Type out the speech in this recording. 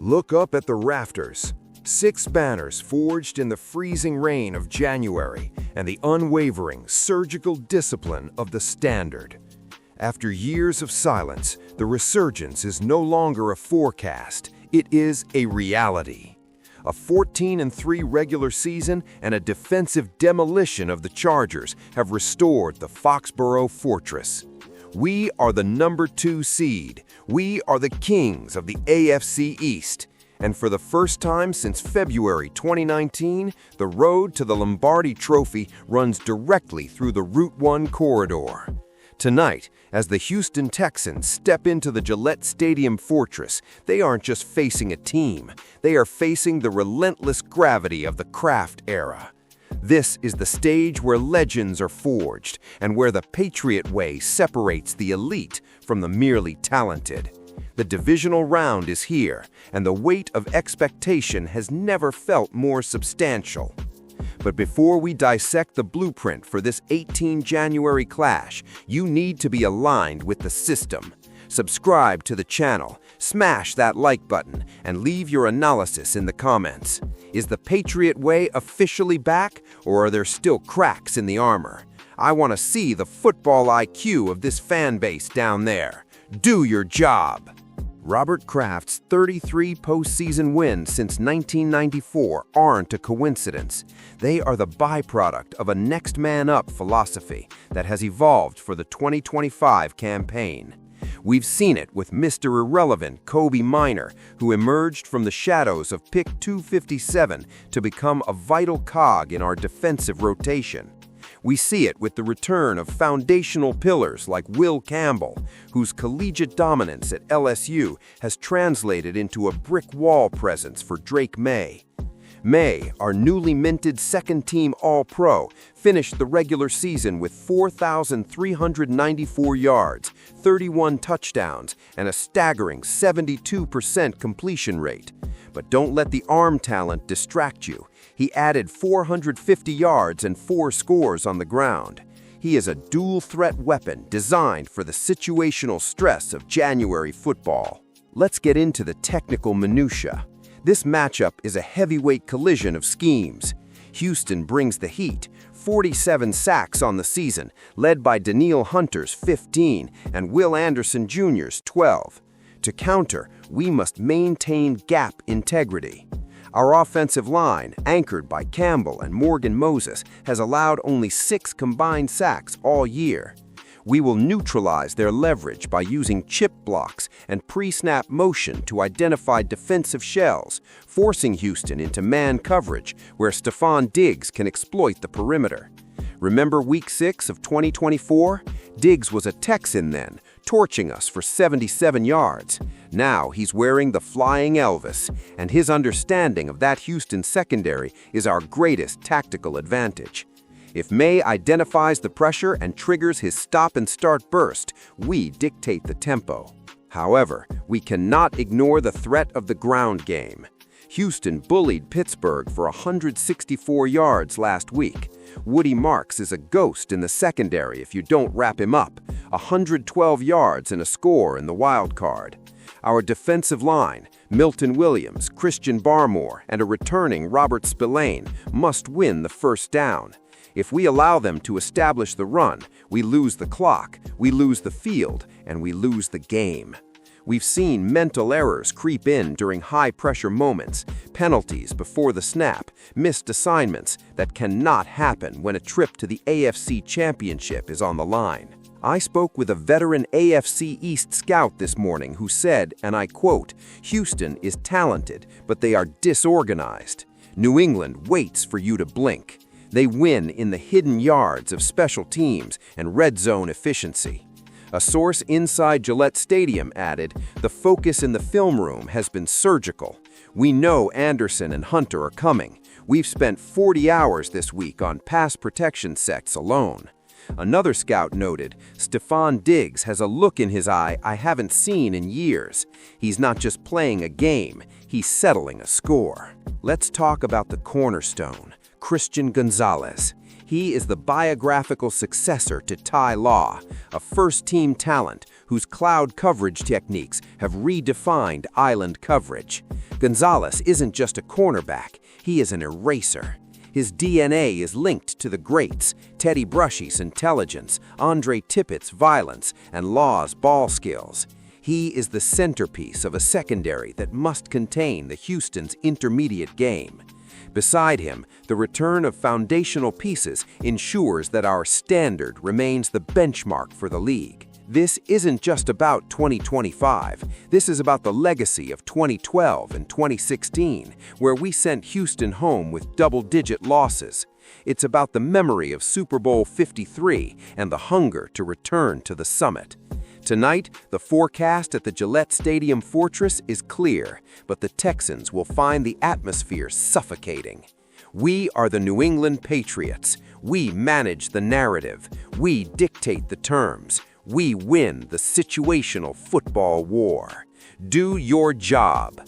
Look up at the rafters. 6 banners forged in the freezing rain of January and the unwavering surgical discipline of the Standard. After years of silence, the resurgence is no longer a forecast, it is a reality. A 14-3 regular season and a defensive demolition of the Chargers have restored the Foxborough fortress. We are the number 2 seed. We are the kings of the AFC East. And for the first time since February 2019, the road to the Lombardi Trophy runs directly through the Route 1 corridor. Tonight, as the Houston Texans step into the Gillette Stadium fortress, they aren't just facing a team, they are facing the relentless gravity of the Kraft era. This is the stage where legends are forged and where the Patriot way separates the elite from the merely talented. The divisional round is here, and the weight of expectation has never felt more substantial. But before we dissect the blueprint for this 18 January clash, you need to be aligned with the system. Subscribe to the channel, smash that like button, and leave your analysis in the comments. Is the Patriot way officially back, or are there still cracks in the armor? I want to see the football IQ of this fan base down there. Do your job! Robert Kraft's 33 postseason wins since 1994 aren't a coincidence. They are the byproduct of a next man up philosophy that has evolved for the 2025 campaign. We've seen it with Mr. Irrelevant Kobe Minor, who emerged from the shadows of pick 257 to become a vital cog in our defensive rotation. We see it with the return of foundational pillars like Will Campbell, whose collegiate dominance at LSU has translated into a brick wall presence for Drake Maye. Maye, our newly minted second-team All-Pro, finished the regular season with 4,394 yards, 31 touchdowns, and a staggering 72% completion rate. But don't let the arm talent distract you. He added 450 yards and 4 scores on the ground. He is a dual-threat weapon designed for the situational stress of January football. Let's get into the technical minutia. This matchup is a heavyweight collision of schemes. Houston brings the heat, 47 sacks on the season, led by Danielle Hunter's 15 and Will Anderson Jr.'s 12. To counter, we must maintain gap integrity. Our offensive line, anchored by Campbell and Morgan Moses, has allowed only 6 combined sacks all year. We will neutralize their leverage by using chip blocks and pre-snap motion to identify defensive shells, forcing Houston into man coverage where Stefon Diggs can exploit the perimeter. Remember Week 6 of 2024? Diggs was a Texan then, torching us for 77 yards. Now he's wearing the flying Elvis, and his understanding of that Houston secondary is our greatest tactical advantage. If Maye identifies the pressure and triggers his stop-and-start burst, we dictate the tempo. However, we cannot ignore the threat of the ground game. Houston bullied Pittsburgh for 164 yards last week. Woody Marks is a ghost in the secondary if you don't wrap him up. 112 yards and a score in the wild card. Our defensive line, Milton Williams, Christian Barmore, and a returning Robert Spillane, must win the first down. If we allow them to establish the run, we lose the clock, we lose the field, and we lose the game. We've seen mental errors creep in during high-pressure moments, penalties before the snap, missed assignments that cannot happen when a trip to the AFC Championship is on the line. I spoke with a veteran AFC East scout this morning who said, and I quote, "Houston is talented, but they are disorganized. New England waits for you to blink. They win in the hidden yards of special teams and red zone efficiency." A source inside Gillette Stadium added, "The focus in the film room has been surgical. We know Anderson and Hunter are coming. We've spent 40 hours this week on pass protection sets alone." Another scout noted, "Stefon Diggs has a look in his eye I haven't seen in years. He's not just playing a game, he's settling a score." Let's talk about the cornerstone, Christian Gonzalez. He is the biographical successor to Ty Law, a first-team talent whose cloud coverage techniques have redefined island coverage. Gonzalez isn't just a cornerback, he is an eraser. His DNA is linked to the greats, Teddy Brushy's intelligence, Andre Tippett's violence, and Law's ball skills. He is the centerpiece of a secondary that must contain the Houston's intermediate game. Beside him, the return of foundational pieces ensures that our standard remains the benchmark for the league. This isn't just about 2025, this is about the legacy of 2012 and 2016, where we sent Houston home with double-digit losses. It's about the memory of Super Bowl 53 and the hunger to return to the summit. Tonight, the forecast at the Gillette Stadium Fortress is clear, but the Texans will find the atmosphere suffocating. We are the New England Patriots. We manage the narrative. We dictate the terms. We win the situational football war. Do your job.